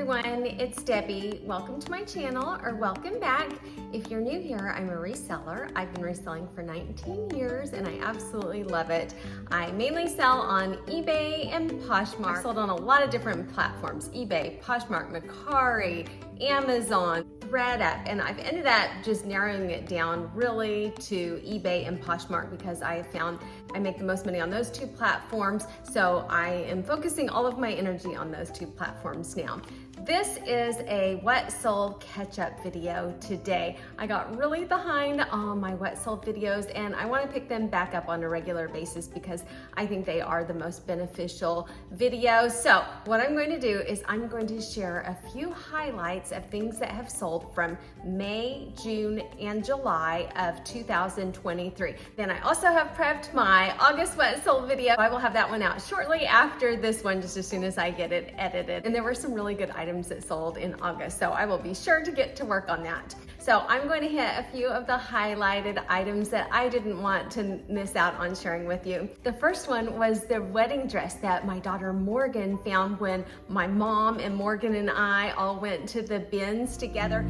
everyone, it's Debbie. Welcome to my channel, or welcome back. If you're new here, I'm a reseller. I've been reselling for 19 years and I absolutely love it. I mainly sell on eBay and Poshmark. I've sold on a lot of different platforms: eBay, Poshmark, Mercari, Amazon, ThreadUp, and I've ended up just narrowing it down really to eBay and Poshmark because I have found I make the most money on those two platforms, so I am focusing all of my energy on those two platforms now. This is a what sold catch-up video today. I got really behind on my what sold videos and I want to pick them back up on a regular basis because I think they are the most beneficial videos. So what I'm going to do is I'm going to share a few highlights of things that have sold from May, June, and July of 2023. Then I also have prepped my August what sold video. I will have that one out shortly after this one, just as soon as I get it edited. And there were some really good items that sold in August, so I will be sure to get to work on that. So I'm going to hit a few of the highlighted items that I didn't want to miss out on sharing with you. The first one was the wedding dress that my daughter Morgan found when my mom and Morgan and I all went to the bins together.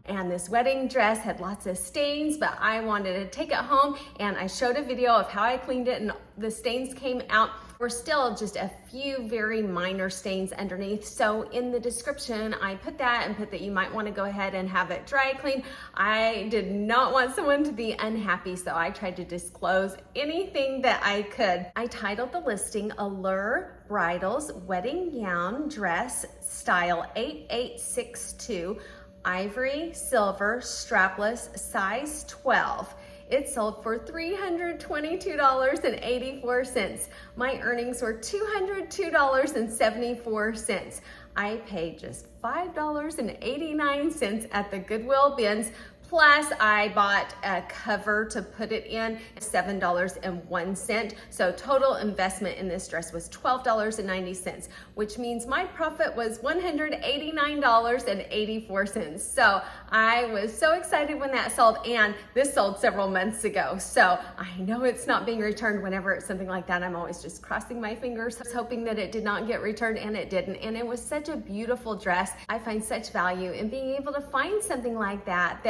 And this wedding dress had lots of stains, but I wanted to take it home, and I showed a video of how I cleaned it and the stains came out. We're still just a few very minor stains underneath. So in the description, I put that and put that you might want to go ahead and have it dry clean. I did not want someone to be unhappy, so I tried to disclose anything that I could. I titled the listing Allure Bridals Wedding Gown Dress Style 8862. Ivory, silver, strapless, size 12. It sold for $322.84. My earnings were $202.74. I paid just $5.89 at the Goodwill bins. Plus, I bought a cover to put it in, $7.01. So total investment in this dress was $12.90, which means my profit was $189.84. So I was so excited when that sold, and this sold several months ago. So I know it's not being returned. Whenever it's something like that, I'm always just crossing my fingers, hoping that it did not get returned, and it didn't. And it was such a beautiful dress. I find such value in being able to find something like that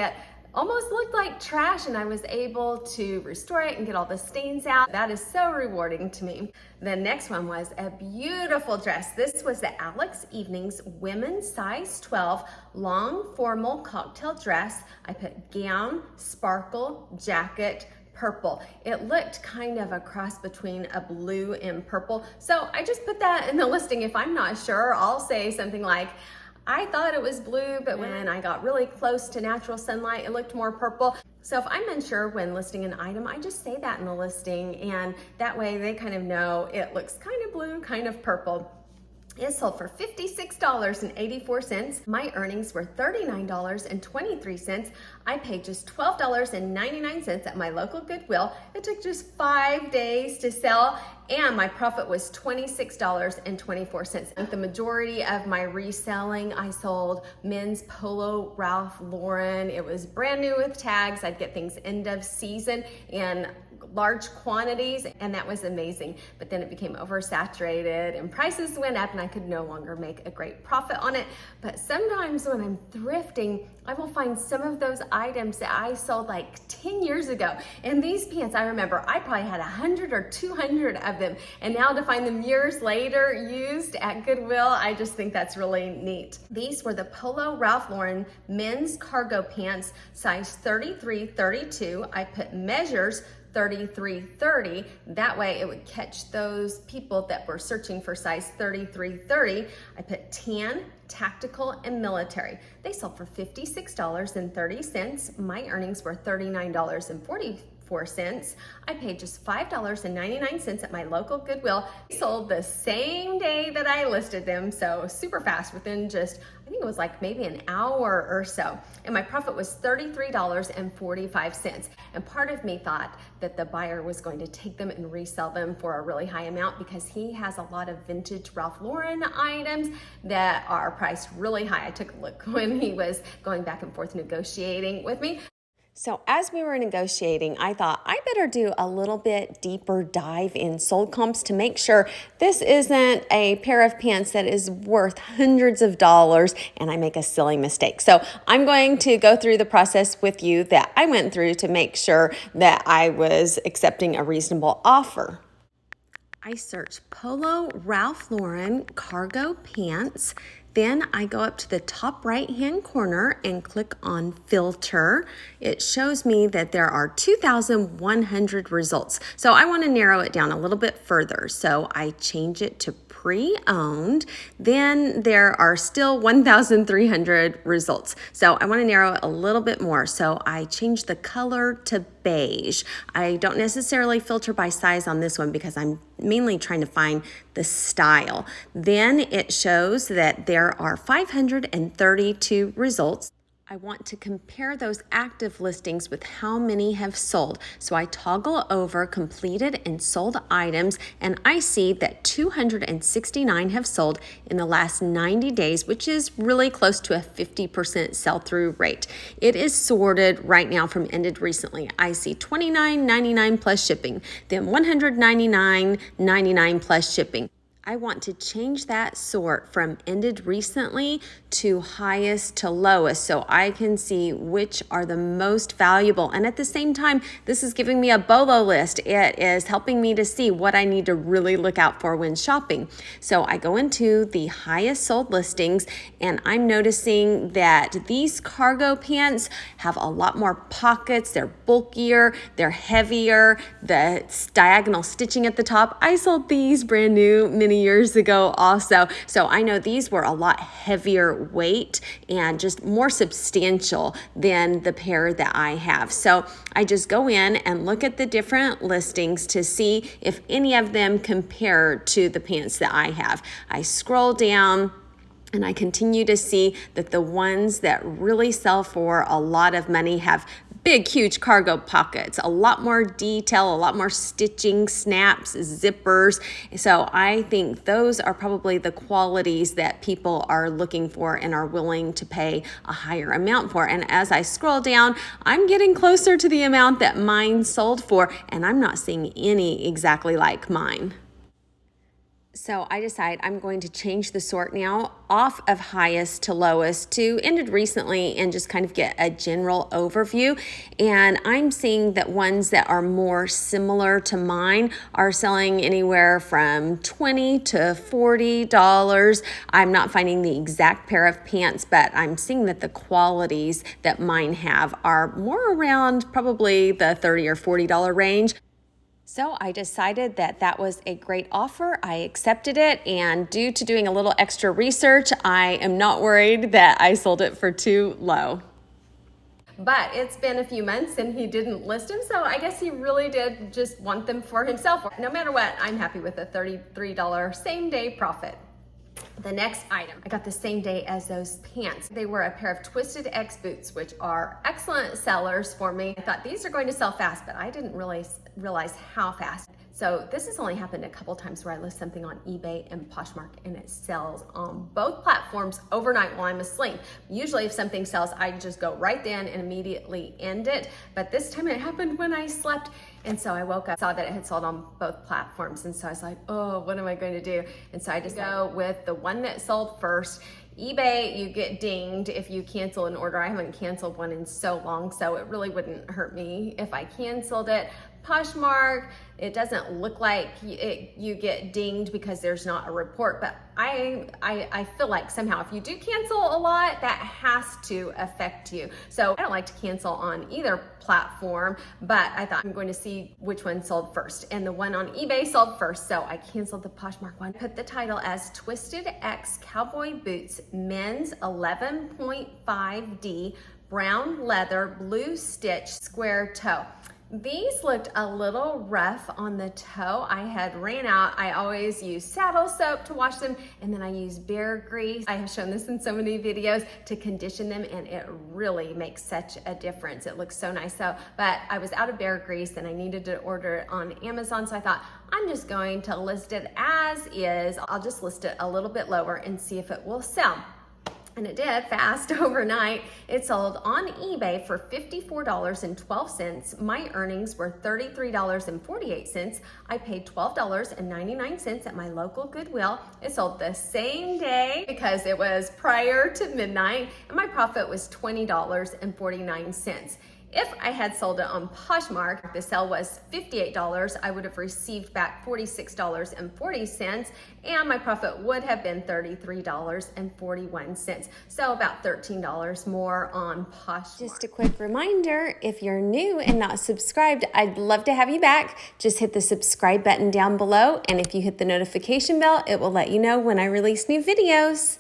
almost looked like trash, and I was able to restore it and get all the stains out. That is so rewarding to me. The next one was a beautiful dress. This was the Alex Evenings women's size 12 long formal cocktail dress. I put gown, sparkle, jacket, purple. It looked kind of a cross between a blue and purple. So I just put that in the listing. If I'm not sure, I'll say something like, I thought it was blue, but when I got really close to natural sunlight, it looked more purple. So if I'm unsure when listing an item, I just say that in the listing, and that way they kind of know it looks kind of blue, kind of purple. It sold for $56.84. My earnings were $39.23. I paid just $12.99 at my local Goodwill. It took just 5 days to sell, and my profit was $26.24. The majority of my reselling, I sold men's Polo Ralph Lauren. It was brand new with tags. I'd get things end of season in large quantities, and that was amazing. But then it became oversaturated and prices went up, and I could no longer make a great profit on it. But sometimes when I'm thrifting, I will find some of those items that I sold like 10 years ago. And these pants, I remember I probably had 100 or 200 of them. And now to find them years later used at Goodwill, I just think that's really neat. These were the Polo Ralph Lauren men's cargo pants, size 33-32. I put measures 33-30. That way it would catch those people that were searching for size 33-30. I put tan, tactical, and military. They sold for $56.30. My earnings were $39.44. cents. I paid just $5.99 at my local Goodwill. Sold the same day that I listed them, so super fast, within just, I think it was like maybe an hour or so. And my profit was $33.45. And part of me thought that the buyer was going to take them and resell them for a really high amount, because he has a lot of vintage Ralph Lauren items that are priced really high. I took a look when he was going back and forth negotiating with me. So as we were negotiating, I thought I better do a little bit deeper dive in sold comps to make sure this isn't a pair of pants that is worth hundreds of dollars and I make a silly mistake. So I'm going to go through the process with you that I went through to make sure that I was accepting a reasonable offer. I search Polo Ralph Lauren cargo pants. Then I go up to the top right-hand corner and click on filter. It shows me that there are 2,100 results. So I want to narrow it down a little bit further. So I change it to pre-owned. Then there are still 1,300 results. So I want to narrow it a little bit more. So I change the color to beige. I don't necessarily filter by size on this one because I'm mainly trying to find the style. Then it shows that there are 532 results. I want to compare those active listings with how many have sold. So I toggle over completed and sold items, and I see that 269 have sold in the last 90 days, which is really close to a 50% sell-through rate. It is sorted right now from ended recently. I see $29.99 plus shipping, then $199.99 plus shipping. I want to change that sort from ended recently to highest to lowest so I can see which are the most valuable. And at the same time, this is giving me a BOLO list. It is helping me to see what I need to really look out for when shopping. So I go into the highest sold listings, and I'm noticing that these cargo pants have a lot more pockets. They're bulkier, they're heavier, the diagonal stitching at the top. I sold these brand new many years ago also. So I know these were a lot heavier weight and just more substantial than the pair that I have. So I just go in and look at the different listings to see if any of them compare to the pants that I have. I scroll down and I continue to see that the ones that really sell for a lot of money have big, huge cargo pockets, a lot more detail, a lot more stitching, snaps, zippers. So I think those are probably the qualities that people are looking for and are willing to pay a higher amount for. And as I scroll down, I'm getting closer to the amount that mine sold for, and I'm not seeing any exactly like mine. So I decide I'm going to change the sort now off of highest to lowest to ended recently and just kind of get a general overview. And I'm seeing that ones that are more similar to mine are selling anywhere from $20 to $40. I'm not finding the exact pair of pants, but I'm seeing that the qualities that mine have are more around probably the $30 or $40 range. So I decided that that was a great offer. I accepted it, and due to doing a little extra research, I am not worried that I sold it for too low. But it's been a few months and he didn't list them, so I guess he really did just want them for himself. No matter what, I'm happy with a $33 same day profit. The next item, I got the same day as those pants. They were a pair of Twisted X boots, which are excellent sellers for me. I thought these are going to sell fast, but I didn't realize how fast. So this has only happened a couple times where I list something on eBay and Poshmark and it sells on both platforms overnight while I'm asleep. Usually if something sells, I just go right then and immediately end it. But this time it happened when I slept. And so I woke up, saw that it had sold on both platforms. And so I was like, oh, what am I going to do? And so I just go with the one that sold first. eBay, you get dinged if you cancel an order. I haven't canceled one in so long, so it really wouldn't hurt me if I canceled it. Poshmark, it doesn't look like you get dinged because there's not a report, but I feel like somehow if you do cancel a lot, that has to affect you. So I don't like to cancel on either platform, but I thought I'm going to see which one sold first. And the one on eBay sold first, so I canceled the Poshmark one. Put the title as Twisted X Cowboy Boots, men's 11.5D, brown leather, blue stitch, square toe. These looked a little rough on the toe. I had ran out. I always use saddle soap to wash them, and then I use bear grease. I have shown this in so many videos to condition them, and it really makes such a difference. It looks so nice. But I was out of bear grease and I needed to order it on Amazon, so I thought I'm just going to list it as is. I'll just list it a little bit lower and see if it will sell. And it did fast overnight. It sold on eBay for $54.12. My earnings were $33.48. I paid $12.99 at my local Goodwill. It sold the same day because it was prior to midnight, and my profit was $20.49. If I had sold it on Poshmark, the sale was $58, I would have received back $46.40, and my profit would have been $33.41. So about $13 more on Poshmark. Just a quick reminder, if you're new and not subscribed, I'd love to have you back. Just hit the subscribe button down below, and if you hit the notification bell, it will let you know when I release new videos.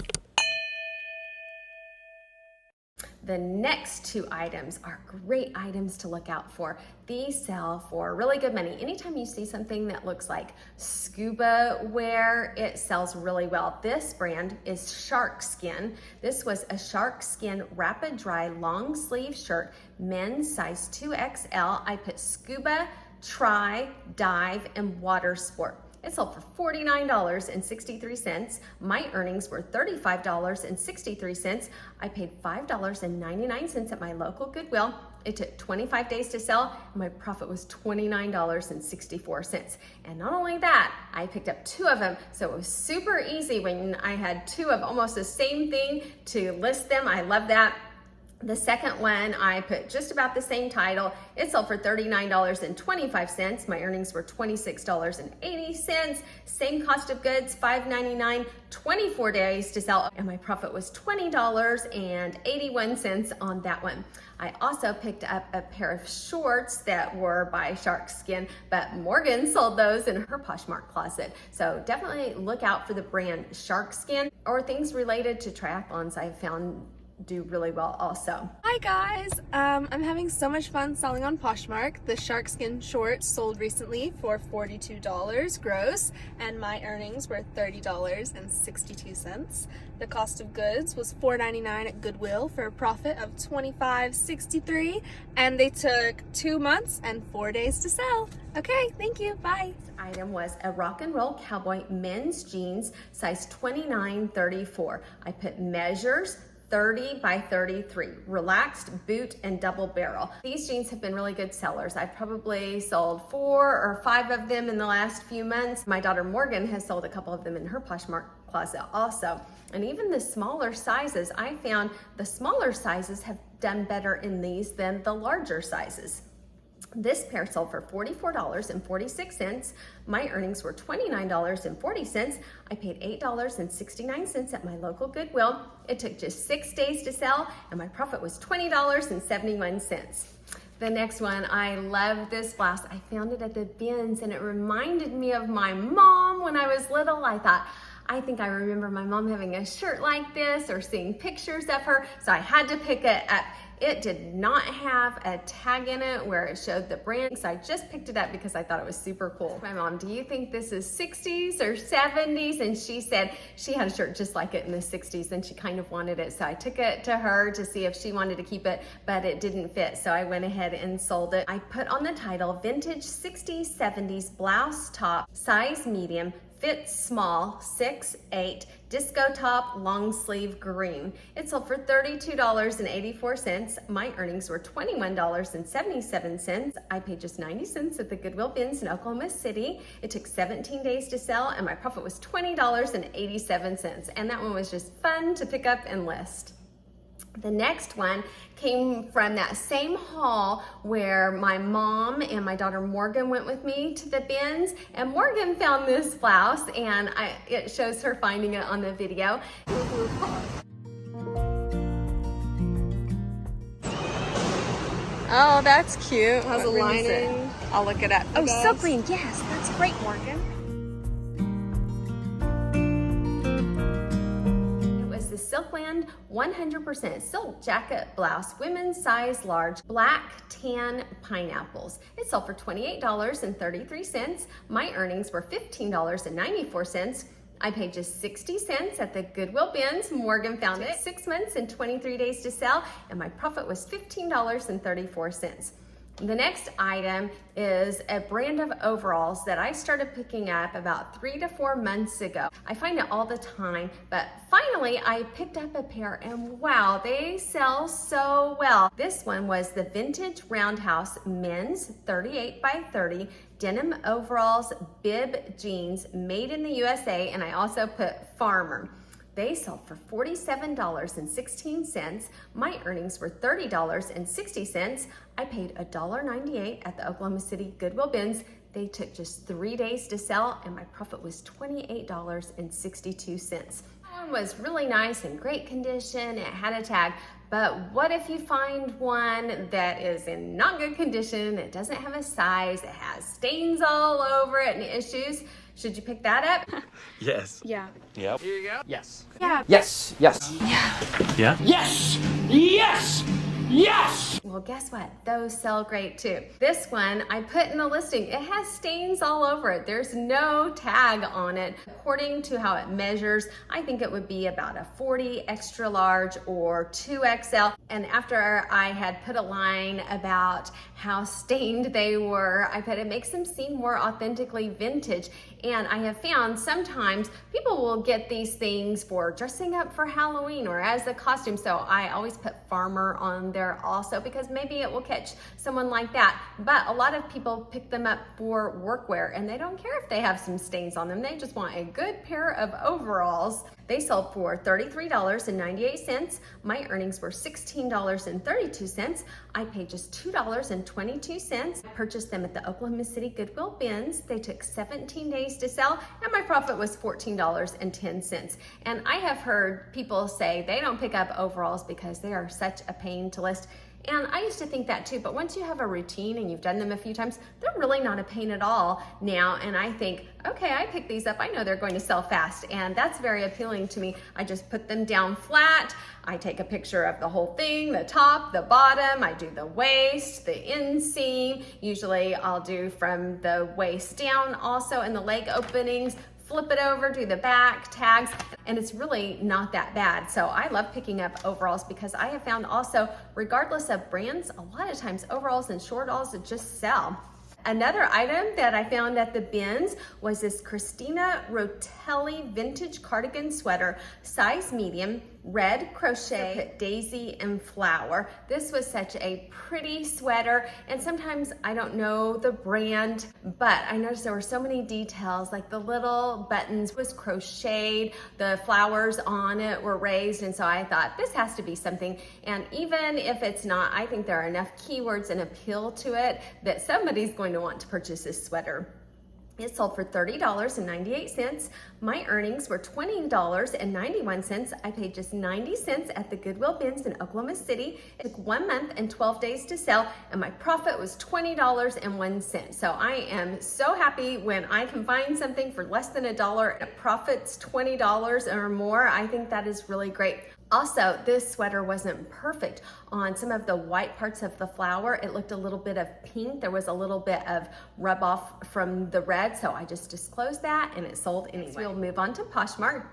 The next two items are great items to look out for. These sell for really good money. Anytime you see something that looks like scuba wear, it sells really well. This brand is Shark Skin. This was a Shark Skin rapid dry long sleeve shirt, men's size 2XL. I put scuba, tri, dive, and water sport. It sold for $49.63. My earnings were $35.63. I paid $5.99 at my local Goodwill. It took 25 days to sell, and my profit was $29.64. And not only that, I picked up two of them, so it was super easy when I had two of almost the same thing to list them. I love that. The second one, I put just about the same title. It sold for $39.25. My earnings were $26.80. Same cost of goods, $5.99, 24 days to sell, and my profit was $20.81 on that one. I also picked up a pair of shorts that were by Shark Skin, but Morgan sold those in her Poshmark closet. So definitely look out for the brand Shark Skin, or things related to triathlons I found do really well also. Hi guys, I'm having so much fun selling on Poshmark. The Shark Skin shorts sold recently for $42 gross, and my earnings were $30.62. The cost of goods was $4.99 at Goodwill for a profit of $25.63, and they took 2 months and 4 days to sell. Okay, thank you, bye. This item was a rock and roll cowboy men's jeans, size 29-34. I put measures 30 by 33, relaxed boot and double barrel. These jeans have been really good sellers. I've probably sold 4 or 5 of them in the last few months. My daughter Morgan has sold a couple of them in her Poshmark closet also. And even the smaller sizes, I found the smaller sizes have done better in these than the larger sizes. This pair sold for $44.46. My earnings were $29.40. I paid $8.69 at my local Goodwill. It took just 6 days to sell, and my profit was $20.71. The next one, I love this blouse. I found it at the bins, and it reminded me of my mom when I was little. I think I remember my mom having a shirt like this or seeing pictures of her, so I had to pick it up. It did not have a tag in it where it showed the brand, so I just picked it up because I thought it was super cool. My mom, do you think this is 60s or 70s? And she said she had a shirt just like it in the 60s and she kind of wanted it, so I took it to her to see if she wanted to keep it, but it didn't fit, so I went ahead and sold it. I put on the title, vintage 60s, 70s blouse top, size medium, fit small, 6'8", disco top, long sleeve green. It sold for $32.84. My earnings were $21.77. I paid just 90 cents at the Goodwill bins in Oklahoma City. It took 17 days to sell, and my profit was $20.87. And that one was just fun to pick up and list. The next one came from that same haul where my mom and my daughter Morgan went with me to the bins, and Morgan found this blouse, and it shows her finding it on the video. Oh, that's cute. Has a lining. I'll look it up. Oh, silk green. Yes, that's great, Morgan. The Silkland 100% silk jacket blouse, women's size large, black tan pineapples. It sold for $28.33. My earnings were $15.94. I paid just 60 cents at the Goodwill bins. Morgan found it. 6 months and 23 days to sell, and my profit was $15.34. The next item is a brand of overalls that I started picking up about 3 to 4 months ago. I find it all the time, but finally I picked up a pair and wow, they sell so well. This one was the Vintage Roundhouse men's 38 by 30 denim overalls, bib jeans, made in the USA, and I also put farmer. They sold for $47.16. My earnings were $30.60. I paid $1.98 at the Oklahoma City Goodwill bins. They took just 3 days to sell, and my profit was $28.62. That one was really nice and great condition. It had a tag, but what if you find one that is in not good condition, it doesn't have a size, it has stains all over it and issues? Should you pick that up? Yes. Yeah. Yep. Here you go. Yes. Yeah. Yes. Yes. Yeah. Yeah. Yes. Yes. Yes. Well, guess what? Those sell great too. This one I put in the listing. It has stains all over it. There's no tag on it. According to how it measures, I think it would be about a 40 extra large or 2XL. And after I had put a line about how stained they were, I put it makes them seem more authentically vintage. And I have found sometimes people will get these things for dressing up for Halloween or as a costume. So I always put farmer on there also because maybe it will catch someone like that. But a lot of people pick them up for workwear and they don't care if they have some stains on them. They just want a good pair of overalls. They sold for $33.98. My earnings were $16.32. I paid just $2.22. I purchased them at the Oklahoma City Goodwill bins. They took 17 days to sell, and my profit was $14.10. And I have heard people say they don't pick up overalls because they are such a pain to list. And I used to think that too, but once you have a routine and you've done them a few times, they're really not a pain at all now. And I think, okay, I picked these up. I know they're going to sell fast. And that's very appealing to me. I just put them down flat. I take a picture of the whole thing, the top, the bottom. I do the waist, the inseam. Usually I'll do from the waist down also, and the leg openings. Flip it over, do the back, tags, and it's really not that bad. So I love picking up overalls because I have found also, regardless of brands, a lot of times overalls and shortalls just sell. Another item that I found at the bins was this Christina Rotelli vintage cardigan sweater, size medium, red crochet, daisy and flower. This was such a pretty sweater, and sometimes I don't know the brand, but I noticed there were so many details, like the little buttons was crocheted, the flowers on it were raised, and so I thought this has to be something. And even if it's not, I think there are enough keywords and appeal to it that somebody's going to want to purchase this sweater. It sold for $30.98. My earnings were $20.91. I paid just 90 cents at the Goodwill bins in Oklahoma City. It took 1 month and 12 days to sell, and my profit was $20.01. So I am so happy when I can find something for less than $1 and it profits $20 or more. I think that is really great. Also, this sweater wasn't perfect. On some of the white parts of the flower, it looked a little bit of pink. There was a little bit of rub off from the red, so I just disclosed that and it sold anyway. So we'll move on to Poshmark.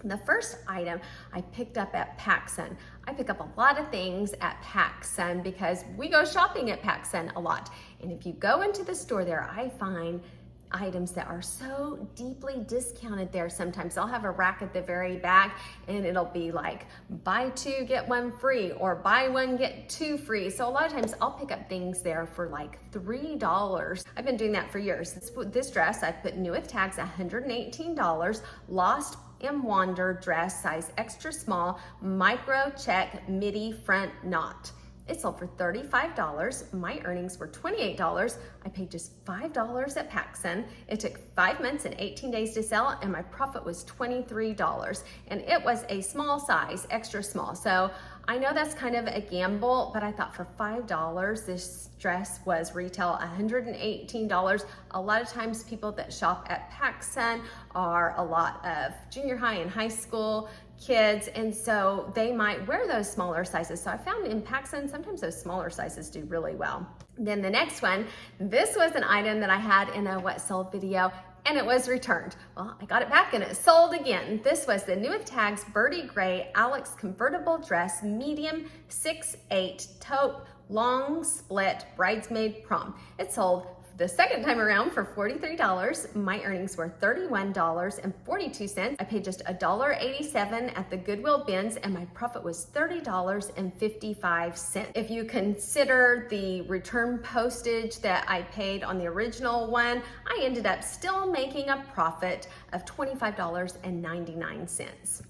The first item I picked up at PacSun. I pick up a lot of things at PacSun because we go shopping at PacSun a lot. And if you go into the store there, I find items that are so deeply discounted there. Sometimes I'll have a rack at the very back and it'll be like buy two get one free or buy one get two free. So a lot of times I'll pick up things there for like $3. I've been doing that for years. This dress I put new with tags, $118. Lost and Wander dress, size extra small, micro check midi front knot. It sold for $35. My earnings were $28. I paid just $5 at PacSun. It took 5 months and 18 days to sell, and my profit was $23. And it was a small size, extra small. So I know that's kind of a gamble, but I thought for $5, this dress was retail $118. A lot of times people that shop at PacSun are a lot of junior high and high school kids, and so they might wear those smaller sizes. So I found in PacSun, sometimes those smaller sizes do really well. Then the next one, this was an item that I had in a what sold video, and it was returned. Well, I got it back and it sold again. This was the New with Tags Birdie Gray Alex convertible dress, medium 6'8", taupe, long split, bridesmaid prom. It sold the second time around for $43. My earnings were $31.42. I paid just $1.87 at the Goodwill bins, and my profit was $30.55. If you consider the return postage that I paid on the original one, I ended up still making a profit of $25.99.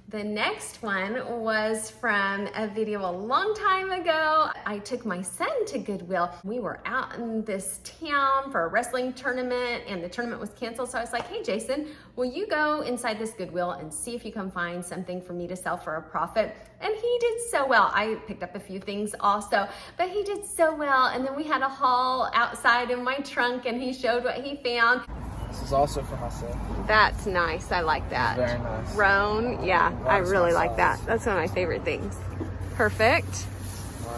The next one was from a video a long time ago. I took my son to Goodwill. We were out in this town for a wrestling tournament, and the tournament was canceled. So I was like, hey, Jason, will you go inside this Goodwill and see if you can find something for me to sell for a profit? And he did so well. I picked up a few things also, but he did so well. And then we had a haul outside in my trunk, and he showed what he found. This is also for myself. That's nice. I like that. Very nice. Roan, yeah, I really like that. That's one of my favorite things. Perfect.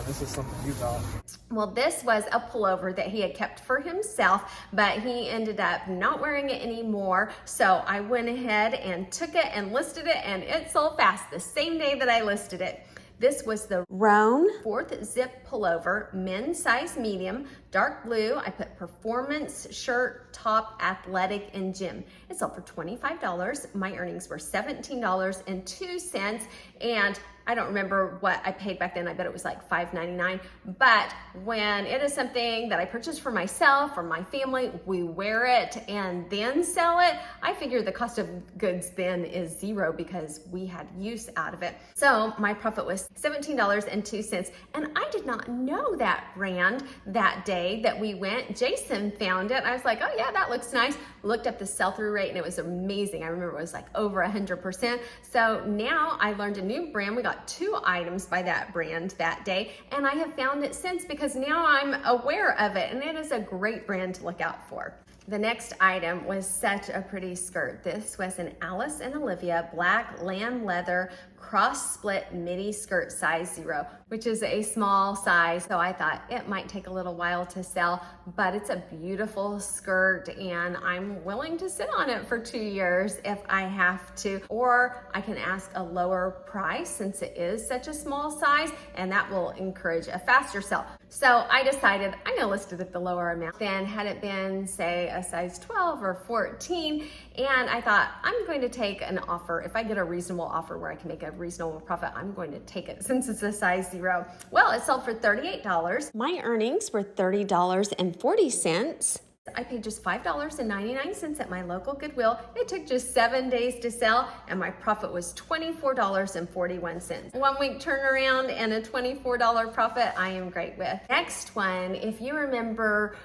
This is something you got. Well, this was a pullover that he had kept for himself, but he ended up not wearing it anymore. So I went ahead and took it and listed it, and it sold fast the same day that I listed it. This was the Roan 4th zip pullover, men's size medium, dark blue. I put performance shirt, top, athletic, and gym. It sold for $25. My earnings were $17.02, and I don't remember what I paid back then. I bet it was like $5.99. But when it is something that I purchased for myself or my family, we wear it and then sell it, I figure the cost of goods then is zero because we had use out of it. So my profit was $17.02. And I did not know that brand that day that we went. Jason found it. I was like, oh yeah, that looks nice. Looked up the sell-through rate and it was amazing. I remember it was like over 100%. So now I learned a new brand. We got 2 items by that brand that day, and I have found it since because now I'm aware of it, and it is a great brand to look out for. The next item was such a pretty skirt. This was an Alice and Olivia black lamb leather cross split midi skirt size 0, which is a small size. So I thought it might take a little while to sell, but it's a beautiful skirt and I'm willing to sit on it for 2 years if I have to, or I can ask a lower price since it is such a small size, and that will encourage a faster sell. So I decided I'm gonna list it at the lower amount than had it been, say, a size 12 or 14. And I thought I'm going to take an offer. If I get a reasonable offer where I can make a reasonable profit, I'm going to take it since it's a size 0. Well, it sold for $38. My earnings were $30.40. I paid just $5.99 at my local Goodwill. It took just 7 days to sell, and my profit was $24.41. 1 week turnaround and a $24 profit I am great with. Next one, if you remember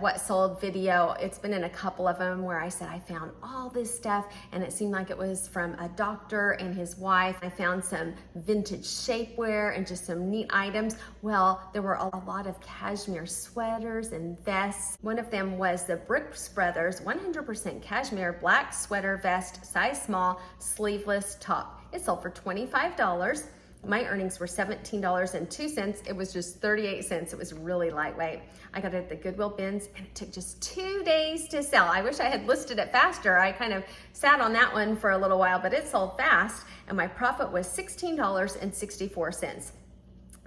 what sold video, it's been in a couple of them where I said I found all this stuff and it seemed like it was from a doctor and his wife. I found some vintage shapewear and just some neat items. Well, there were a lot of cashmere sweaters and vests. One of them was the Brooks Brothers 100% cashmere black sweater vest, size small, sleeveless top. It sold for $25. My earnings were $17.02. It was just 38 cents. It was really lightweight. I got it at the Goodwill bins and it took just 2 days to sell. I wish I had listed it faster. I kind of sat on that one for a little while, but it sold fast and my profit was $16.64.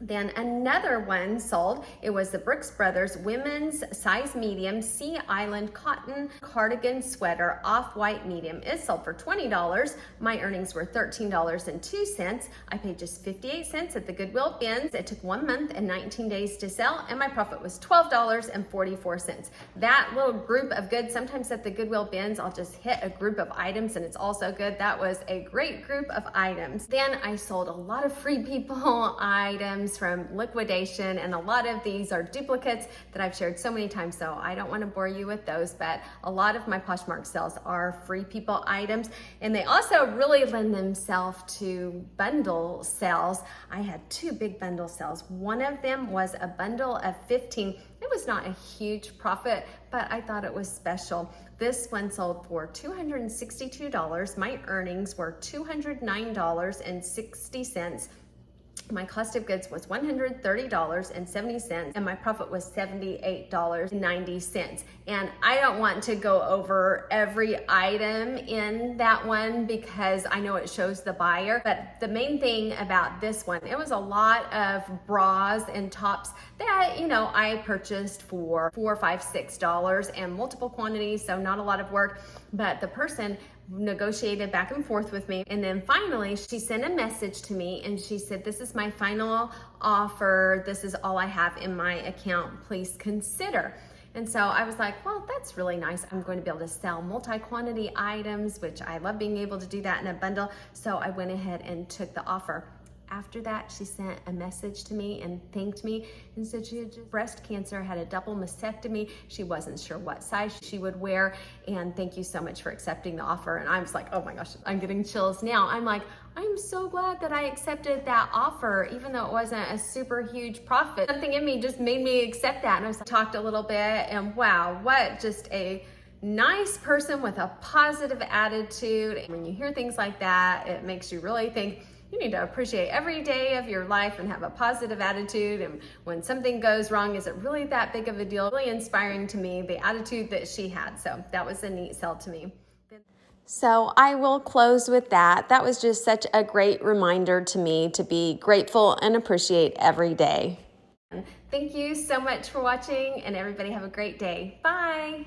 Then another one sold. It was the Brooks Brothers women's size medium Sea Island cotton cardigan sweater off-white medium. It sold for $20. My earnings were $13.02. I paid just 58 cents at the Goodwill bins. It took 1 month and 19 days to sell, and my profit was $12.44. That little group of goods, sometimes at the Goodwill bins, I'll just hit a group of items and it's also good. That was a great group of items. Then I sold a lot of Free People items from liquidation, and a lot of these are duplicates that I've shared so many times, so I don't want to bore you with those, but a lot of my Poshmark sales are Free People items, and they also really lend themselves to bundle sales. I had 2 big bundle sales. One of them was a bundle of 15. It was not a huge profit, but I thought it was special. This one sold for $262. My earnings were $209.60. My cost of goods was $130.70 and my profit was $78.90. And I don't want to go over every item in that one because I know it shows the buyer, but the main thing about this one, it was a lot of bras and tops that, you know, I purchased for $4, $5, $6 and multiple quantities, so not a lot of work, but the person negotiated back and forth with me, and then finally she sent a message to me and she said, this is my final offer, this is all I have in my account, please consider. And so I was like, well, that's really nice. I'm going to be able to sell multi-quantity items, which I love being able to do that in a bundle. So I went ahead and took the offer. After that, she sent a message to me and thanked me and said she had just breast cancer, had a double mastectomy. She wasn't sure what size she would wear. And thank you so much for accepting the offer. And I was like, oh my gosh, I'm getting chills now. I'm like, I'm so glad that I accepted that offer, even though it wasn't a super huge profit. Something in me just made me accept that. And I was like, talked a little bit and wow, what just a nice person with a positive attitude. And when you hear things like that, it makes you really think, you need to appreciate every day of your life and have a positive attitude. And when something goes wrong, is it really that big of a deal? Really inspiring to me, the attitude that she had. So that was a neat sell to me. So I will close with that. That was just such a great reminder to me to be grateful and appreciate every day. Thank you so much for watching, and everybody have a great day. Bye.